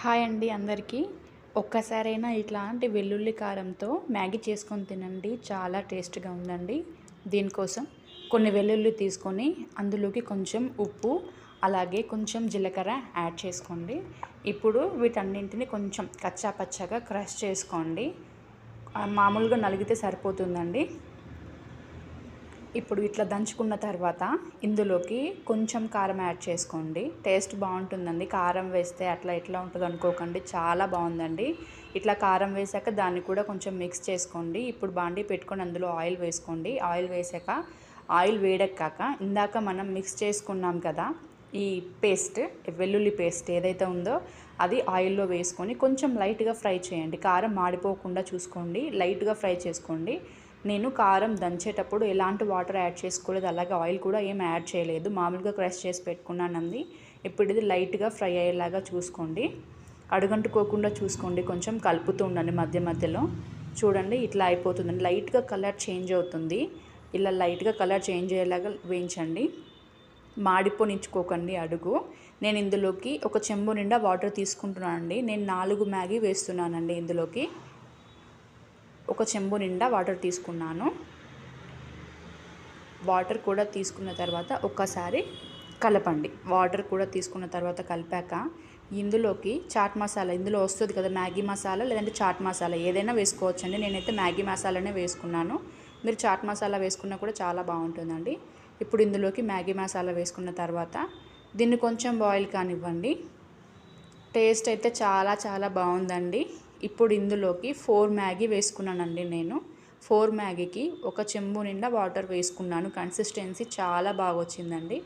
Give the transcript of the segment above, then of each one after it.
Hi అండి అందరికీ. ఒక్కసారైనా ఇట్లాంటి వెల్లుల్లి కారంతో మ్యాగీ చేసుకొని తినండి. చాలా టేస్ట్‌గా ఉందండి. దీనికోసం కొన్ని వెల్లుల్లి తీసుకొని అందులోకి కొంచెం ఉప్పు, అలాగే కొంచెం జీలకర్ర యాడ్ చేసుకోండి. ఇప్పుడు వీటన్నింటిని కొంచెం కచ్చా పచ్చాగా క్రష్ చేసుకోండి. మామూలుగా నలిగితే సరిపోతుందండి. ఇప్పుడు ఇట్లా దంచుకున్న తర్వాత ఇందులోకి కొంచెం కారం యాడ్ చేసుకోండి. టేస్ట్ బాగుంటుందండి. కారం వేస్తే అట్లా ఎట్లా ఉంటుందో అనుకోకండి, చాలా బాగుందండి. ఇట్లా కారం వేసాక దాన్ని కూడా కొంచెం మిక్స్ చేసుకోండి. ఇప్పుడు బాండీ పెట్టుకొని అందులో ఆయిల్ వేసుకోండి. ఆయిల్ వేసాక ఆయిల్ వేడెక్కాక ఇందాక మనం మిక్స్ చేసుకున్నాం కదా ఈ పేస్ట్, వెల్లుల్లి పేస్ట్ ఏదైతే ఉందో అది ఆయిల్లో వేసుకొని కొంచెం లైట్గా ఫ్రై చేయండి. కారం మాడిపోకుండా చూసుకోండి, లైట్గా ఫ్రై చేసుకోండి. నేను కారం దంచేటప్పుడు ఎలాంటి వాటర్ యాడ్ చేసుకోలేదు, అలాగే ఆయిల్ కూడా ఏం యాడ్ చేయలేదు, మామూలుగా క్రష్ చేసి పెట్టుకున్నానండి. ఇప్పుడు ఇది లైట్గా ఫ్రై అయ్యేలాగా చూసుకోండి, అడుగంటుకోకుండా చూసుకోండి, కొంచెం కలుపుతూ ఉండండి మధ్య మధ్యలో. చూడండి ఇట్లా అయిపోతుందండి, లైట్గా కలర్ చేంజ్ అవుతుంది. ఇలా లైట్గా కలర్ చేంజ్ అయ్యేలాగా వేయించండి, మాడిపోనిచ్చుకోకండి అడుగు. నేను ఇందులోకి ఒక చెంబు నిండా వాటర్ తీసుకుంటున్నానండి. నేను 4 మ్యాగీ వేస్తున్నానండి. ఇందులోకి ఒక చెంబు నిండా వాటర్ తీసుకున్నాను. వాటర్ కూడా తీసుకున్న తర్వాత ఒక్కసారి కలపండి. వాటర్ కూడా తీసుకున్న తర్వాత కలిపాక ఇందులోకి చాట్ మసాలా, ఇందులో వస్తుంది కదా మ్యాగీ మసాలా లేదంటే చాట్ మసాలా ఏదైనా వేసుకోవచ్చండి. నేనైతే మ్యాగీ మసాలానే వేసుకున్నాను. మీరు చాట్ మసాలా వేసుకున్నా కూడా చాలా బాగుంటుందండి. ఇప్పుడు ఇందులోకి మ్యాగీ మసాలా వేసుకున్న తర్వాత దీన్ని కొంచెం బాయిల్ కానివ్వండి. టేస్ట్ అయితే చాలా చాలా బాగుందండి. ఇప్పుడు ఇందులోకి 4 మ్యాగీ వేసుకున్నానండి నేను. 4 మ్యాగీకి ఒక చెంబు నిండా వాటర్ వేసుకున్నాను. కన్సిస్టెన్సీ చాలా బాగా వచ్చిందండి.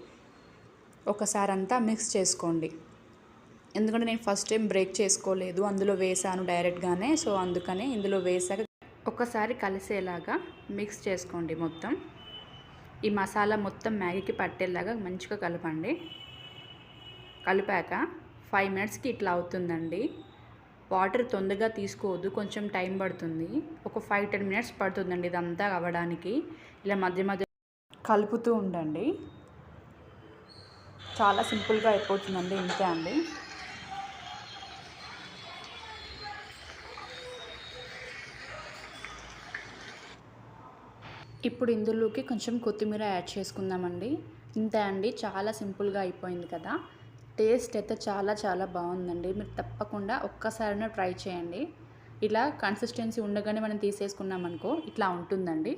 ఒకసారి అంతా మిక్స్ చేసుకోండి. ఎందుకంటే నేను ఫస్ట్ టైం బ్రేక్ చేసుకోలేదు, అందులో వేసాను డైరెక్ట్గానే. సో అందుకనే ఇందులో వేసాక ఒకసారి కలిసేలాగా మిక్స్ చేసుకోండి మొత్తం. ఈ మసాలా మొత్తం మ్యాగీకి పట్టేలాగా మంచిగా కలపండి. కలిపాక 5 మినిట్స్కి ఇట్లా అవుతుందండి. వాటర్ తొందరగా తీసుకోవద్దు, కొంచెం టైం పడుతుంది. ఒక 5-10 మినిట్స్ పడుతుందండి ఇదంతా అవ్వడానికి. ఇలా మధ్య మధ్య కలుపుతూ ఉండండి. చాలా సింపుల్గా అయిపోతుందండి, ఇంతే అండి. ఇప్పుడు ఇందులోకి కొంచెం కొత్తిమీర యాడ్ చేసుకుందామండి. ఇంతే అండి, చాలా సింపుల్గా అయిపోయింది కదా. టేస్ట్ అయితే చాలా చాలా బాగుందండి. మీరు తప్పకుండా ఒక్కసారైనా ట్రై చేయండి. ఇలా కన్సిస్టెన్సీ ఉండగానే మనం తీసేసుకున్నామనుకో ఇట్లా ఉంటుందండి.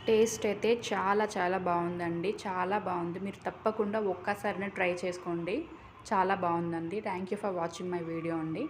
టేస్ట్ అయితే చాలా చాలా బాగుందండి, చాలా బాగుంది. మీరు తప్పకుండా ఒక్కసారైనా ట్రై చేసుకోండి, చాలా బాగుందండి. Thank you for watching my video అండి.